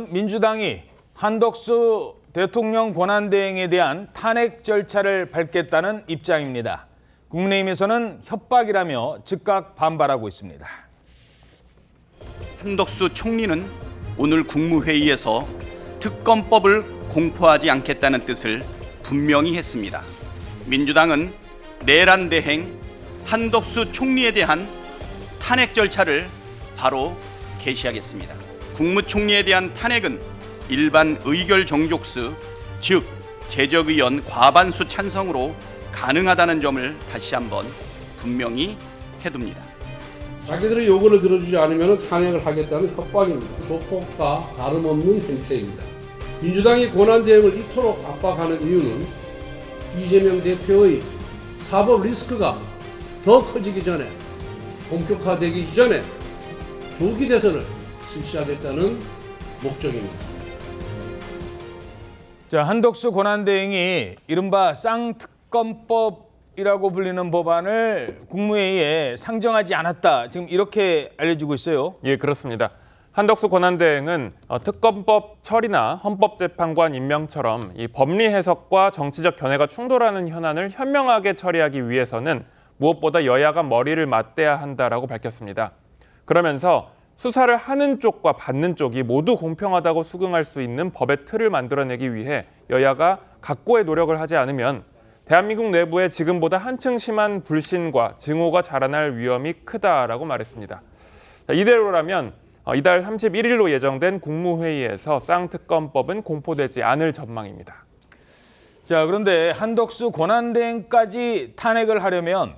이번 민주당이 한덕수 대통령 권한대행에 대한 탄핵 절차를 밟겠다는 입장입니다. 국민의힘에서는 협박이라며 즉각 반발하고 있습니다. 한덕수 총리는 오늘 국무회의에서 특검법을 공포하지 않겠다는 뜻을 분명히 했습니다. 민주당은 내란 대행 한덕수 총리에 대한 탄핵 절차를 바로 개시하겠습니다. 국무총리에 대한 탄핵은 일반 의결 정족수, 즉 재적의원 과반수 찬성으로 가능하다는 점을 다시 한번 분명히 해둡니다. 자기들의 요구를 들어주지 않으면 탄핵을 하겠다는 협박입니다. 조폭과 다름없는 행태입니다. 민주당이 권한대행을 이토록 압박하는 이유는 이재명 대표의 사법 리스크가 더 커지기 전에, 본격화되기 이전에 조기 대선을 실시하겠다는 목적입니다. 자, 한덕수 권한대행이 이른바 쌍특검법이라고 불리는 법안을 국무회의에 상정하지 않았다. 지금 이렇게 알려지고 있어요. 예, 그렇습니다. 한덕수 권한대행은 특검법 처리나 헌법재판관 임명처럼 이 법리 해석과 정치적 견해가 충돌하는 현안을 현명하게 처리하기 위해서는 무엇보다 여야가 머리를 맞대야 한다라고 밝혔습니다. 그러면서 수사를 하는 쪽과 받는 쪽이 모두 공평하다고 수긍할 수 있는 법의 틀을 만들어내기 위해 여야가 각고의 노력을 하지 않으면 대한민국 내부에 지금보다 한층 심한 불신과 증오가 자라날 위험이 크다라고 말했습니다. 이대로라면 이달 31일로 예정된 국무회의에서 쌍특검법은 공포되지 않을 전망입니다. 자, 그런데 한덕수 권한대행까지 탄핵을 하려면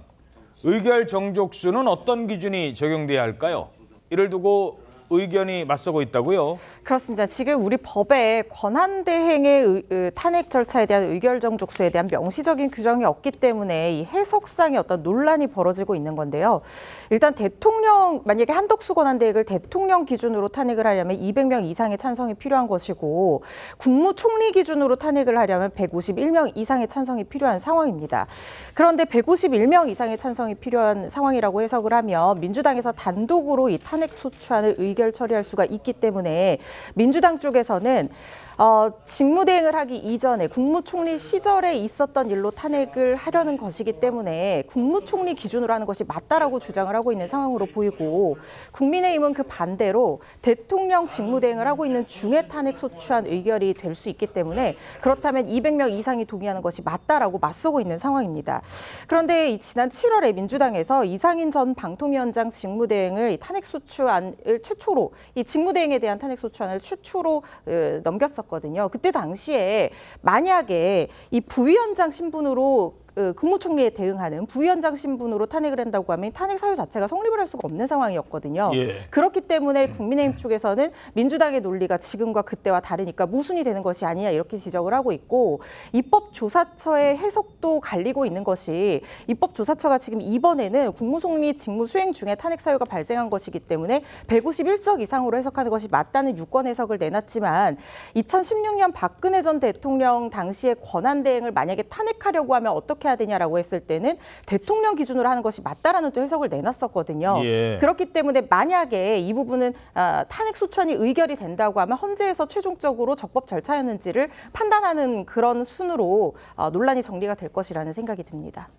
의결 정족수는 어떤 기준이 적용돼야 할까요? 이를 두고 의견이 맞서고 있다고요? 그렇습니다. 지금 우리 법에 권한대행의 탄핵 절차에 대한 의결 정족수에 대한 명시적인 규정이 없기 때문에 이 해석상의 어떤 논란이 벌어지고 있는 건데요. 일단 만약에 한덕수 권한대행을 대통령 기준으로 탄핵을 하려면 200명 이상의 찬성이 필요한 것이고 국무총리 기준으로 탄핵을 하려면 151명 이상의 찬성이 필요한 상황입니다. 그런데 151명 이상의 찬성이 필요한 상황이라고 해석을 하면 민주당에서 단독으로 이 탄핵 소추안을 의결 처리할 수가 있기 때문에 민주당 쪽에서는 직무대행을 하기 이전에 국무총리 시절에 있었던 일로 탄핵을 하려는 것이기 때문에 국무총리 기준으로 하는 것이 맞다라고 주장을 하고 있는 상황으로 보이고, 국민의힘은 그 반대로 대통령 직무대행을 하고 있는 중에 탄핵 소추안 의결이 될 수 있기 때문에 그렇다면 200명 이상이 동의하는 것이 맞다라고 맞서고 있는 상황입니다. 그런데 지난 7월에 민주당에서 이상인 전 방통위원장 직무대행을 탄핵 소추안을 최초로, 이 직무대행에 대한 탄핵 소추안을 최초로 넘겼었거든요. 그때 당시에 만약에 이 부위원장 신분으로 국무총리에 대응하는 부위원장 신분으로 탄핵을 한다고 하면 탄핵 사유 자체가 성립을 할 수가 없는 상황이었거든요. 예. 그렇기 때문에 국민의힘 쪽에서는 민주당의 논리가 지금과 그때와 다르니까 모순이 되는 것이 아니냐 이렇게 지적을 하고 있고, 입법조사처의 해석도 갈리고 있는 것이, 입법조사처가 지금 이번에는 국무총리 직무 수행 중에 탄핵 사유가 발생한 것이기 때문에 151석 이상으로 해석하는 것이 맞다는 유권 해석을 내놨지만 2016년 박근혜 전 대통령 당시의 권한대행을 만약에 탄핵하려고 하면 어떻게 해야 되냐라고 했을 때는 대통령 기준으로 하는 것이 맞다라는 또 해석을 내놨었거든요. 예. 그렇기 때문에 만약에 이 부분은 탄핵 소추안이 의결이 된다고 하면 헌재에서 최종적으로 적법 절차였는지를 판단하는 그런 순으로 논란이 정리가 될 것이라는 생각이 듭니다.